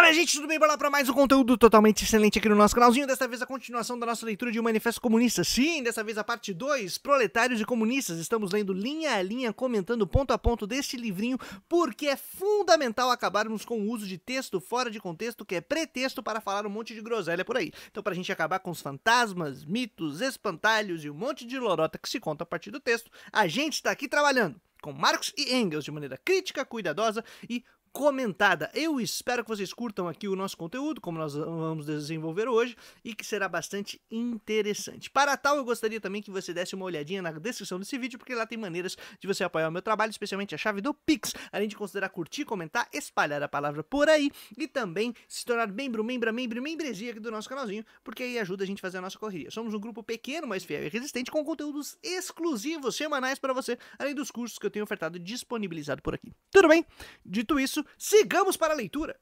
Fala, gente, tudo bem? Bora lá para mais um conteúdo totalmente excelente aqui no nosso canalzinho. Dessa vez a continuação da nossa leitura de O Manifesto Comunista. Sim, dessa vez a parte 2, Proletários e Comunistas. Estamos lendo linha a linha, comentando ponto a ponto deste livrinho, porque é fundamental acabarmos com o uso de texto fora de contexto, que é pretexto para falar um monte de groselha por aí. Então, para a gente acabar com os fantasmas, mitos, espantalhos e um monte de lorota que se conta a partir do texto, a gente está aqui trabalhando com Marx e Engels de maneira crítica, cuidadosa e comentada. Eu espero que vocês curtam aqui o nosso conteúdo, como nós vamos desenvolver hoje, e que será bastante interessante. Para tal, eu gostaria também que você desse uma olhadinha na descrição desse vídeo, porque lá tem maneiras de você apoiar o meu trabalho, especialmente a chave do Pix, além de considerar curtir, comentar, espalhar a palavra por aí, e também se tornar membresia aqui do nosso canalzinho, porque aí ajuda a gente a fazer a nossa correria. Somos um grupo pequeno, mas fiel e resistente, com conteúdos exclusivos, semanais para você, além dos cursos que eu tenho ofertado e disponibilizado por aqui. Tudo bem? Dito isso, sigamos para a leitura.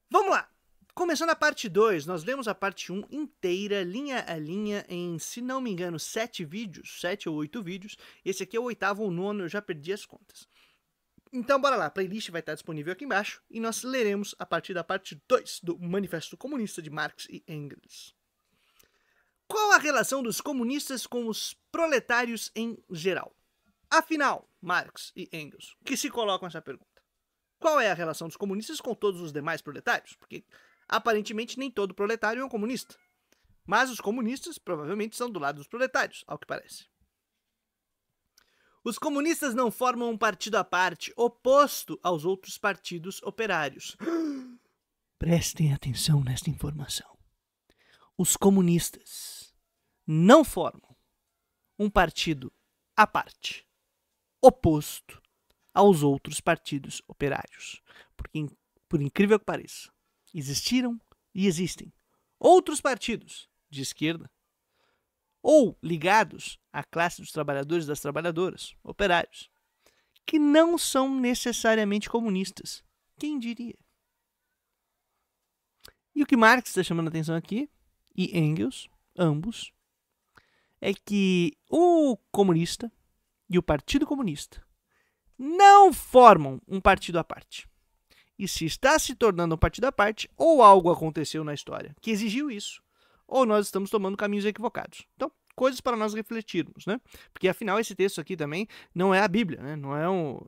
Vamos lá. Começando a parte 2, nós lemos a parte 1 inteira, linha a linha, em, se não me engano, 7 vídeos, 7 ou 8 vídeos. Esse aqui é o 8º ou 9º, eu já perdi as contas. Então, bora lá, a playlist vai estar disponível aqui embaixo e nós leremos a partir da parte 2 do Manifesto Comunista de Marx e Engels. Qual a relação dos comunistas com os proletários em geral? Afinal, Marx e Engels, que se colocam essa pergunta. Qual é a relação dos comunistas com todos os demais proletários? Porque, aparentemente, nem todo proletário é um comunista. Mas os comunistas, provavelmente, são do lado dos proletários, ao que parece. Os comunistas não formam um partido à parte, oposto aos outros partidos operários. Prestem atenção nesta informação. Os comunistas não formam um partido à parte, oposto aos outros partidos operários. Porque, por incrível que pareça, existiram e existem outros partidos de esquerda ou ligados à classe dos trabalhadores e das trabalhadoras, operários, que não são necessariamente comunistas. Quem diria? E o que Marx está chamando a atenção aqui, e Engels, ambos, é que o comunista e o Partido Comunista não formam um partido à parte. E se está se tornando um partido à parte, ou algo aconteceu na história que exigiu isso, ou nós estamos tomando caminhos equivocados. Então, coisas para nós refletirmos, né? Porque, afinal, esse texto aqui também não é a Bíblia, né? Não é um...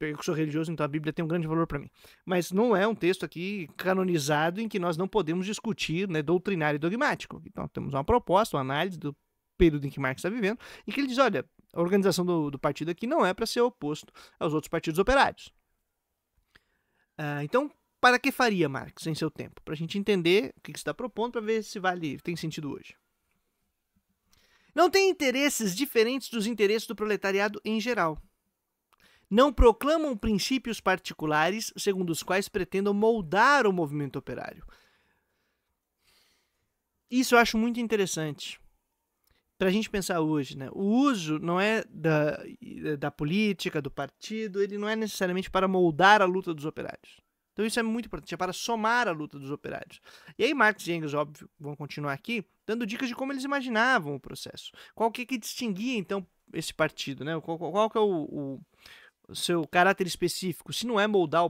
Eu sou religioso, então a Bíblia tem um grande valor para mim. Mas não é um texto aqui canonizado em que nós não podemos discutir, né, doutrinário e dogmático. Então, temos uma proposta, uma análise do período em que Marx está vivendo, em que ele diz, olha, a organização do partido aqui não é para ser oposto aos outros partidos operários. Então, para que faria Marx em seu tempo? Para a gente entender o que está propondo, para ver se tem sentido hoje. Não tem interesses diferentes dos interesses do proletariado em geral. Não proclamam princípios particulares segundo os quais pretendam moldar o movimento operário. Isso eu acho muito interessante para a gente pensar hoje, né? O uso não é da política, do partido, ele não é necessariamente para moldar a luta dos operários. Então isso é muito importante, é para somar a luta dos operários. E aí Marx e Engels, óbvio, vão continuar aqui, dando dicas de como eles imaginavam o processo. Qual que distinguia, então, esse partido, né? Qual que é o seu caráter específico, se não é moldar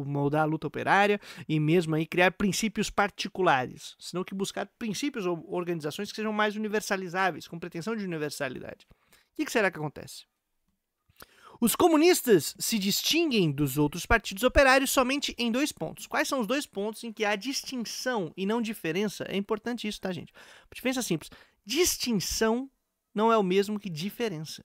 moldar a luta operária e mesmo aí criar princípios particulares, senão que buscar princípios ou organizações que sejam mais universalizáveis, com pretensão de universalidade. O que será que acontece? Os comunistas se distinguem dos outros partidos operários somente em 2 pontos. Quais são os 2 pontos em que há distinção e não diferença? É importante isso, tá, gente? Diferença simples. Distinção não é o mesmo que diferença.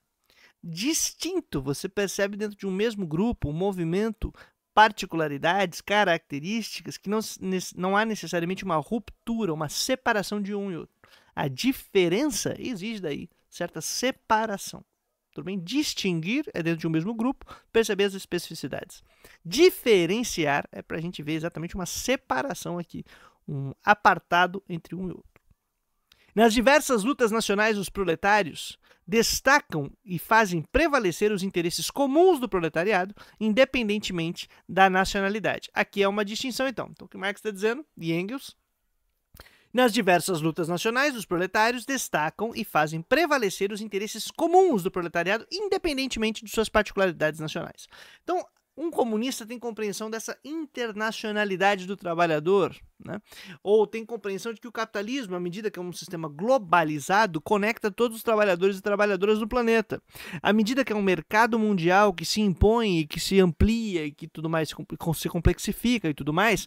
Distinto, você percebe dentro de um mesmo grupo, um movimento, particularidades, características, que não há necessariamente uma ruptura, uma separação de um e outro. A diferença exige daí certa separação. Tudo bem? Distinguir é dentro de um mesmo grupo, perceber as especificidades. Diferenciar é para a gente ver exatamente uma separação aqui, um apartado entre um e outro. Nas diversas lutas nacionais, os proletários destacam e fazem prevalecer os interesses comuns do proletariado, independentemente da nacionalidade. Aqui é uma distinção, então. Então, o que Marx está dizendo, e Engels, nas diversas lutas nacionais, os proletários destacam e fazem prevalecer os interesses comuns do proletariado, independentemente de suas particularidades nacionais. Então, um comunista tem compreensão dessa internacionalidade do trabalhador, né? Ou tem compreensão de que o capitalismo, à medida que é um sistema globalizado, conecta todos os trabalhadores e trabalhadoras do planeta. À medida que é um mercado mundial que se impõe e que se amplia e que tudo mais se complexifica e tudo mais,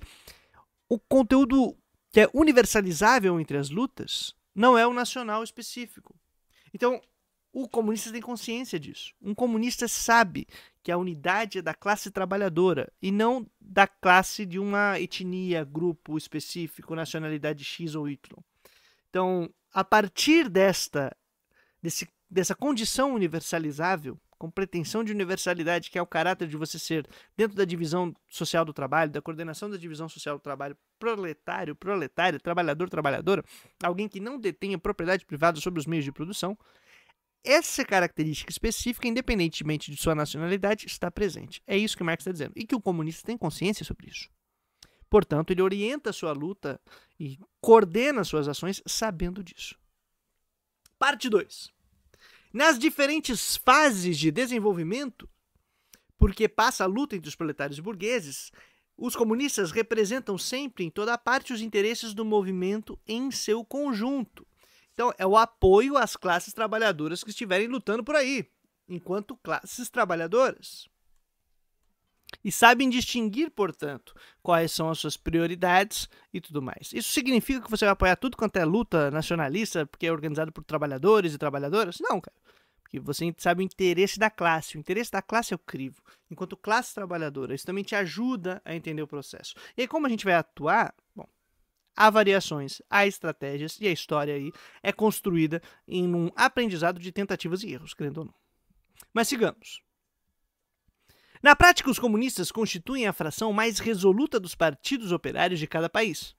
o conteúdo que é universalizável entre as lutas não é o nacional específico. Então, o comunista tem consciência disso. Um comunista sabe que a unidade é da classe trabalhadora e não da classe de uma etnia, grupo específico, nacionalidade X ou Y. Então, a partir dessa condição universalizável, com pretensão de universalidade, que é o caráter de você ser, dentro da divisão social do trabalho, da coordenação da divisão social do trabalho, proletário, proletária, trabalhador, trabalhadora, alguém que não detenha propriedade privada sobre os meios de produção, essa característica específica, independentemente de sua nacionalidade, está presente. É isso que Marx está dizendo. E que o comunista tem consciência sobre isso. Portanto, ele orienta a sua luta e coordena suas ações sabendo disso. Parte 2. Nas diferentes fases de desenvolvimento, porque passa a luta entre os proletários e burgueses, os comunistas representam sempre, em toda parte, os interesses do movimento em seu conjunto. Então, é o apoio às classes trabalhadoras que estiverem lutando por aí, enquanto classes trabalhadoras. E sabem distinguir, portanto, quais são as suas prioridades e tudo mais. Isso significa que você vai apoiar tudo quanto é luta nacionalista, porque é organizado por trabalhadores e trabalhadoras? Não, cara. Porque você sabe o interesse da classe. O interesse da classe é o crivo. Enquanto classe trabalhadora, isso também te ajuda a entender o processo. E aí, como a gente vai atuar? Bom, há variações, há estratégias, e a história aí é construída em um aprendizado de tentativas e erros, querendo ou não. Mas sigamos. Na prática, os comunistas constituem a fração mais resoluta dos partidos operários de cada país.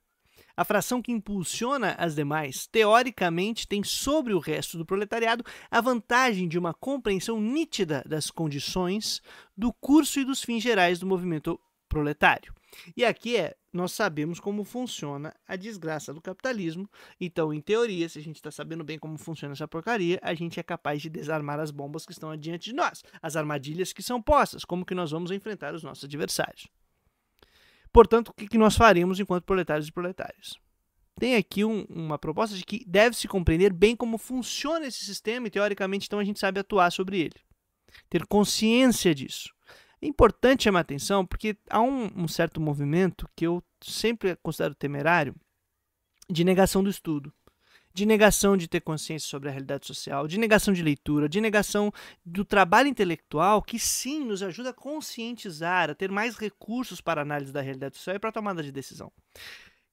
A fração que impulsiona as demais, teoricamente, tem sobre o resto do proletariado a vantagem de uma compreensão nítida das condições, do curso e dos fins gerais do movimento proletário. E aqui nós sabemos como funciona a desgraça do capitalismo, então, em teoria, se a gente está sabendo bem como funciona essa porcaria, a gente é capaz de desarmar as bombas que estão adiante de nós, as armadilhas que são postas, como que nós vamos enfrentar os nossos adversários. Portanto, o que nós faremos enquanto proletários e proletárias? Tem aqui uma proposta de que deve-se compreender bem como funciona esse sistema e, teoricamente, então, a gente sabe atuar sobre ele. Ter consciência disso. É importante chamar atenção porque há um certo movimento que eu sempre considero temerário de negação do estudo, de negação de ter consciência sobre a realidade social, de negação de leitura, de negação do trabalho intelectual que sim nos ajuda a conscientizar, a ter mais recursos para análise da realidade social e para a tomada de decisão.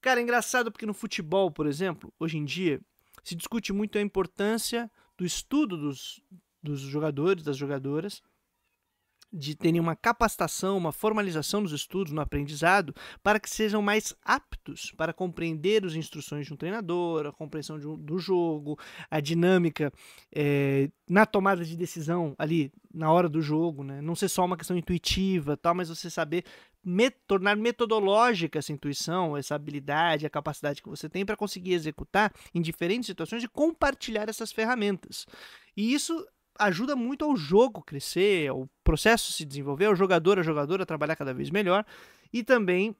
Cara, é engraçado porque no futebol, por exemplo, hoje em dia, se discute muito a importância do estudo dos jogadores, das jogadoras, de terem uma capacitação, uma formalização dos estudos, no aprendizado, para que sejam mais aptos para compreender as instruções de um treinador, a compreensão do jogo, a dinâmica na tomada de decisão ali na hora do jogo, né? Não ser só uma questão intuitiva, tal, mas você saber tornar metodológica essa intuição, essa habilidade, a capacidade que você tem para conseguir executar em diferentes situações e compartilhar essas ferramentas. E isso ajuda muito ao jogo crescer, ao processo se desenvolver, ao jogador, a jogadora trabalhar cada vez melhor e também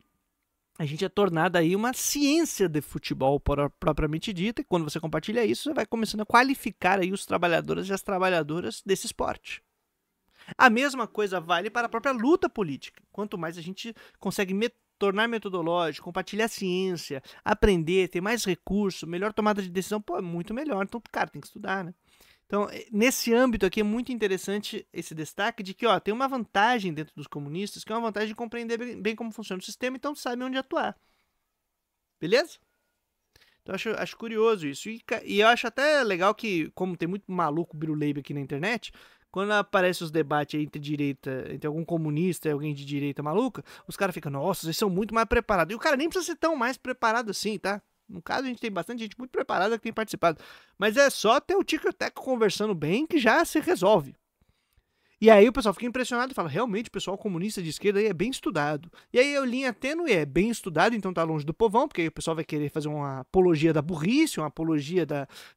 a gente é tornado aí uma ciência de futebol propriamente dita e quando você compartilha isso, você vai começando a qualificar aí os trabalhadores e as trabalhadoras desse esporte. A mesma coisa vale para a própria luta política. Quanto mais a gente consegue tornar metodológico, compartilhar ciência, aprender, ter mais recurso, melhor tomada de decisão, pô, é muito melhor. Então, cara, tem que estudar, né? Então, nesse âmbito aqui é muito interessante esse destaque de que tem uma vantagem dentro dos comunistas, que é uma vantagem de compreender bem como funciona o sistema, então sabem onde atuar. Beleza? Então, acho curioso isso. E eu acho até legal que, como tem muito maluco biruleibe aqui na internet, quando aparecem os debates entre direita, entre algum comunista e alguém de direita maluca, os caras ficam, nossa, eles são muito mais preparados. E o cara nem precisa ser tão mais preparado assim, tá? No caso, a gente tem bastante gente muito preparada que tem participado. Mas é só ter o tico e o teco conversando bem que já se resolve. E aí o pessoal fica impressionado e fala, realmente o pessoal comunista de esquerda aí é bem estudado. E aí a linha tênue é bem estudado, então tá longe do povão, porque aí o pessoal vai querer fazer uma apologia da burrice, uma apologia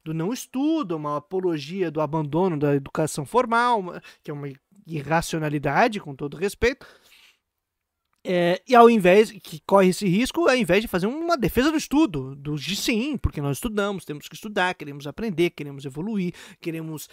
do não estudo, uma apologia do abandono da educação formal, que é uma irracionalidade, com todo respeito. E ao invés, que corre esse risco, ao invés de fazer uma defesa do estudo, de sim, porque nós estudamos, temos que estudar, queremos aprender, queremos evoluir, queremos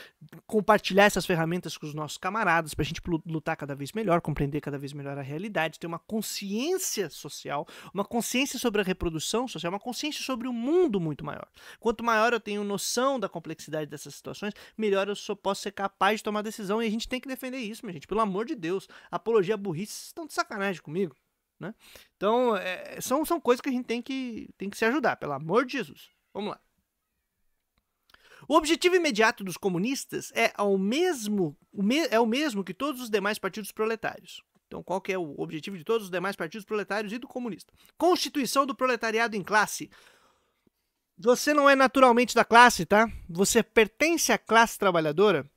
compartilhar essas ferramentas com os nossos camaradas para a gente lutar cada vez melhor, compreender cada vez melhor a realidade, ter uma consciência social, uma consciência sobre a reprodução social, uma consciência sobre o mundo muito maior. Quanto maior eu tenho noção da complexidade dessas situações, melhor eu posso ser capaz de tomar decisão, e a gente tem que defender isso, minha gente, pelo amor de Deus. Apologia à burrice, vocês estão de sacanagem comigo. Né? Então, são coisas que a gente tem que se ajudar, pelo amor de Jesus. Vamos lá. O objetivo imediato dos comunistas é o mesmo que todos os demais partidos proletários. Então, qual que é o objetivo de todos os demais partidos proletários e do comunista? Constituição do proletariado em classe. Você não é naturalmente da classe, tá? Você pertence à classe trabalhadora.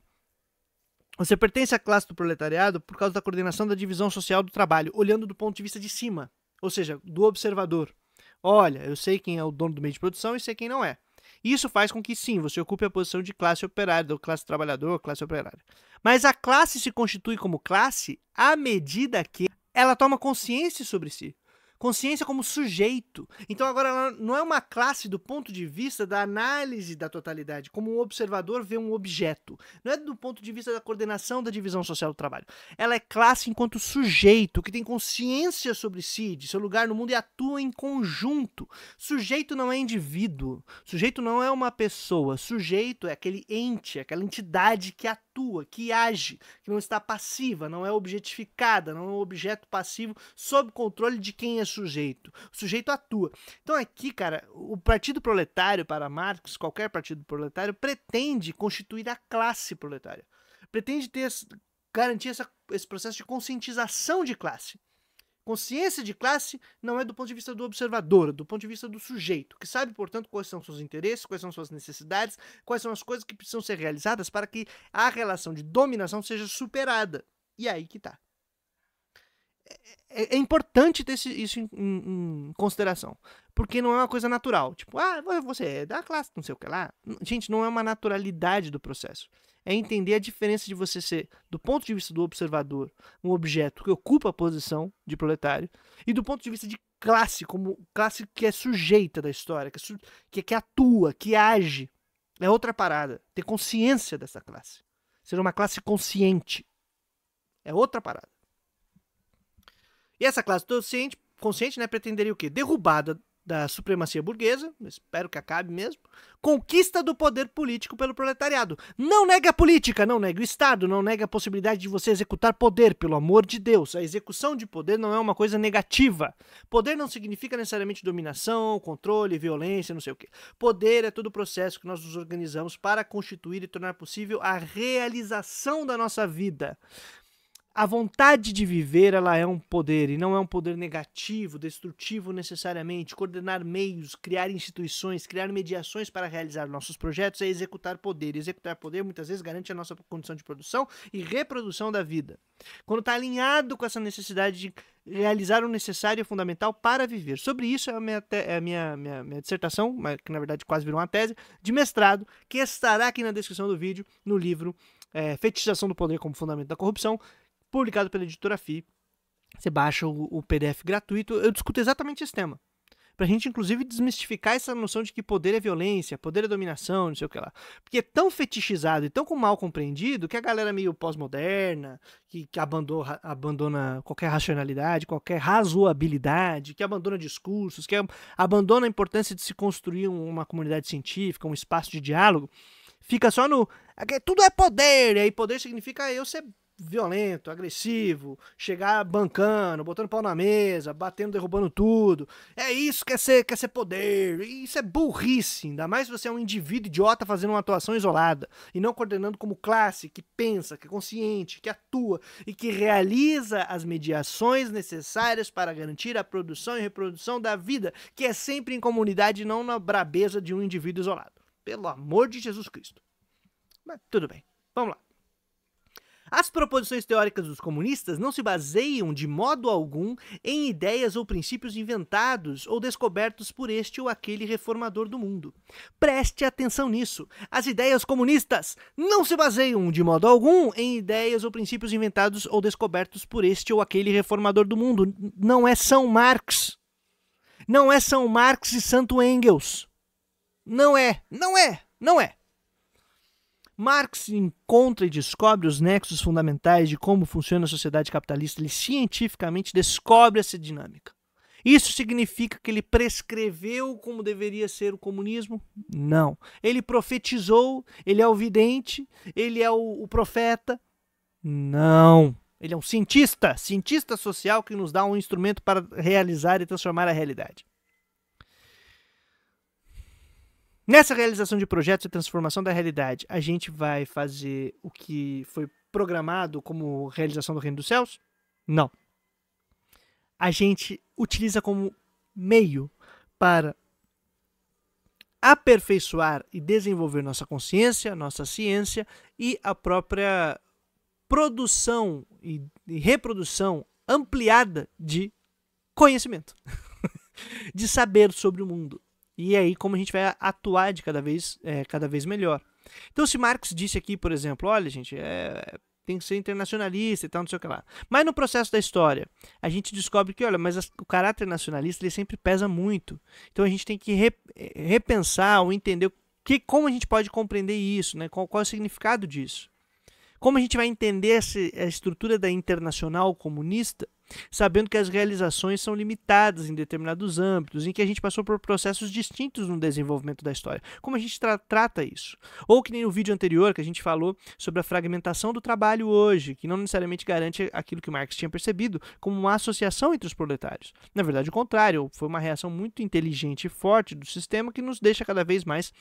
Você pertence à classe do proletariado por causa da coordenação da divisão social do trabalho, olhando do ponto de vista de cima, ou seja, do observador. Olha, eu sei quem é o dono do meio de produção e sei quem não é. Isso faz com que, sim, você ocupe a posição de classe operária, ou classe trabalhador, classe operária. Mas a classe se constitui como classe à medida que ela toma consciência sobre si. Consciência como sujeito. Então agora ela não é uma classe do ponto de vista da análise da totalidade, como um observador vê um objeto. Não é do ponto de vista da coordenação da divisão social do trabalho. Ela é classe enquanto sujeito, que tem consciência sobre si, de seu lugar no mundo e atua em conjunto. Sujeito não é indivíduo. Sujeito não é uma pessoa. Sujeito é aquele ente, aquela entidade que atua, que age, que não está passiva, não é objetificada, não é um objeto passivo sob controle de quem é sujeito. O sujeito atua. Então aqui, cara, o Partido Proletário, para Marx, qualquer partido proletário, pretende constituir a classe proletária. Pretende garantir esse processo de conscientização de classe. Consciência de classe não é do ponto de vista do observador, do ponto de vista do sujeito, que sabe, portanto, quais são seus interesses, quais são suas necessidades, quais são as coisas que precisam ser realizadas para que a relação de dominação seja superada. E aí que tá. É importante ter isso em consideração, porque não é uma coisa natural. Tipo, você é da classe, não sei o que lá. Gente, não é uma naturalidade do processo. É entender a diferença de você ser, do ponto de vista do observador, um objeto que ocupa a posição de proletário, e do ponto de vista de classe, como classe que é sujeita da história, que atua, que age. É outra parada. Ter consciência dessa classe. Ser uma classe consciente. É outra parada. E essa classe consciente, né, pretenderia o quê? Derrubada da supremacia burguesa, espero que acabe mesmo, conquista do poder político pelo proletariado. Não nega a política, não nega o Estado, não nega a possibilidade de você executar poder, pelo amor de Deus. A execução de poder não é uma coisa negativa. Poder não significa necessariamente dominação, controle, violência, não sei o quê. Poder é todo o processo que nós nos organizamos para constituir e tornar possível a realização da nossa vida. A vontade de viver, ela é um poder, e não é um poder negativo, destrutivo necessariamente. Coordenar meios, criar instituições, criar mediações para realizar nossos projetos é executar poder. E executar poder muitas vezes garante a nossa condição de produção e reprodução da vida. Quando está alinhado com essa necessidade de realizar o necessário e fundamental para viver. Sobre isso é a minha dissertação, que na verdade quase virou uma tese, de mestrado, que estará aqui na descrição do vídeo, no livro Fetichização do Poder como Fundamento da Corrupção, publicado pela editora FI. Você baixa o PDF gratuito. Eu discuto exatamente esse tema. Pra gente, inclusive, desmistificar essa noção de que poder é violência, poder é dominação, não sei o que lá. Porque é tão fetichizado e tão mal compreendido que a galera meio pós-moderna, que abandona qualquer racionalidade, qualquer razoabilidade, que abandona discursos, que abandona a importância de se construir uma comunidade científica, um espaço de diálogo, fica só no... Tudo é poder, e aí poder significa eu ser violento, agressivo, chegar bancando, botando pau na mesa, batendo, derrubando tudo. É isso que quer ser poder. Isso é burrice, ainda mais se você é um indivíduo idiota fazendo uma atuação isolada e não coordenando como classe, que pensa, que é consciente, que atua e que realiza as mediações necessárias para garantir a produção e reprodução da vida, que é sempre em comunidade e não na brabeza de um indivíduo isolado. Pelo amor de Jesus Cristo. Mas tudo bem, vamos lá. As proposições teóricas dos comunistas não se baseiam de modo algum em ideias ou princípios inventados ou descobertos por este ou aquele reformador do mundo. Preste atenção nisso. As ideias comunistas não se baseiam de modo algum em ideias ou princípios inventados ou descobertos por este ou aquele reformador do mundo. Não é São Marx. Não é São Marx e Santo Engels. Não é. Marx encontra e descobre os nexos fundamentais de como funciona a sociedade capitalista. Ele cientificamente descobre essa dinâmica. Isso significa que ele prescreveu como deveria ser o comunismo? Não. Ele profetizou? Ele é o vidente? Ele é o profeta? Não. Ele é um cientista social que nos dá um instrumento para realizar e transformar a realidade. Nessa realização de projetos e transformação da realidade, a gente vai fazer o que foi programado como realização do Reino dos Céus? Não. A gente utiliza como meio para aperfeiçoar e desenvolver nossa consciência, nossa ciência e a própria produção e reprodução ampliada de conhecimento, de saber sobre o mundo. E aí como a gente vai atuar de cada vez melhor. Então se Marx disse aqui, por exemplo, olha gente, tem que ser internacionalista e tal, não sei o que lá. Mas no processo da história, a gente descobre que, olha, mas o caráter nacionalista ele sempre pesa muito. Então a gente tem que repensar ou entender como a gente pode compreender isso, né? Qual é o significado disso. Como a gente vai entender a estrutura da internacional comunista, sabendo que as realizações são limitadas em determinados âmbitos, em que a gente passou por processos distintos no desenvolvimento da história. Como a gente trata isso? Ou que nem no vídeo anterior que a gente falou sobre a fragmentação do trabalho hoje, que não necessariamente garante aquilo que Marx tinha percebido como uma associação entre os proletários. Na verdade, o contrário, foi uma reação muito inteligente e forte do sistema que nos deixa cada vez mais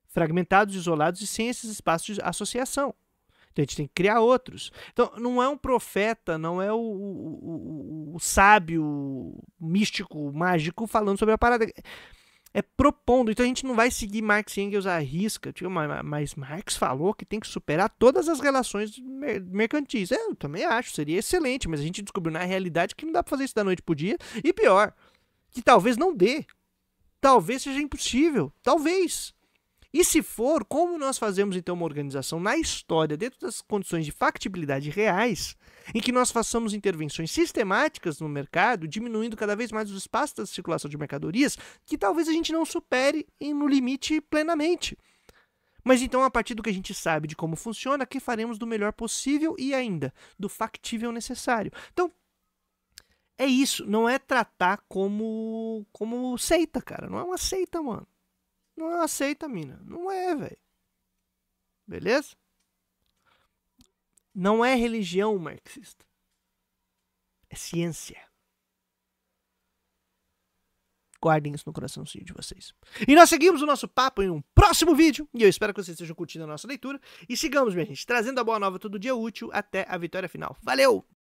fragmentados, isolados e sem esses espaços de associação. Então a gente tem que criar outros. Então não é um profeta, não é o sábio, místico, mágico falando sobre a parada. É propondo. Então a gente não vai seguir Marx e Engels à risca. Tipo, mas Marx falou que tem que superar todas as relações mercantis. Eu também acho, seria excelente, mas a gente descobriu na realidade que não dá para fazer isso da noite pro dia. E pior, que talvez não dê. Talvez seja impossível. Talvez. E se for, como nós fazemos então uma organização na história, dentro das condições de factibilidade reais, em que nós façamos intervenções sistemáticas no mercado, diminuindo cada vez mais os espaços da circulação de mercadorias, que talvez a gente não supere no limite plenamente. Mas então, a partir do que a gente sabe de como funciona, que faremos do melhor possível e ainda do factível necessário. Então, é isso, não é tratar como seita, cara. Não é uma seita, mano. Não é uma seita, mina. Não é, velho. Beleza? Não é religião marxista. É ciência. Guardem isso no coraçãozinho de vocês. E nós seguimos o nosso papo em um próximo vídeo. E eu espero que vocês estejam curtindo a nossa leitura. E sigamos, minha gente, trazendo a boa nova todo dia útil até a vitória final. Valeu!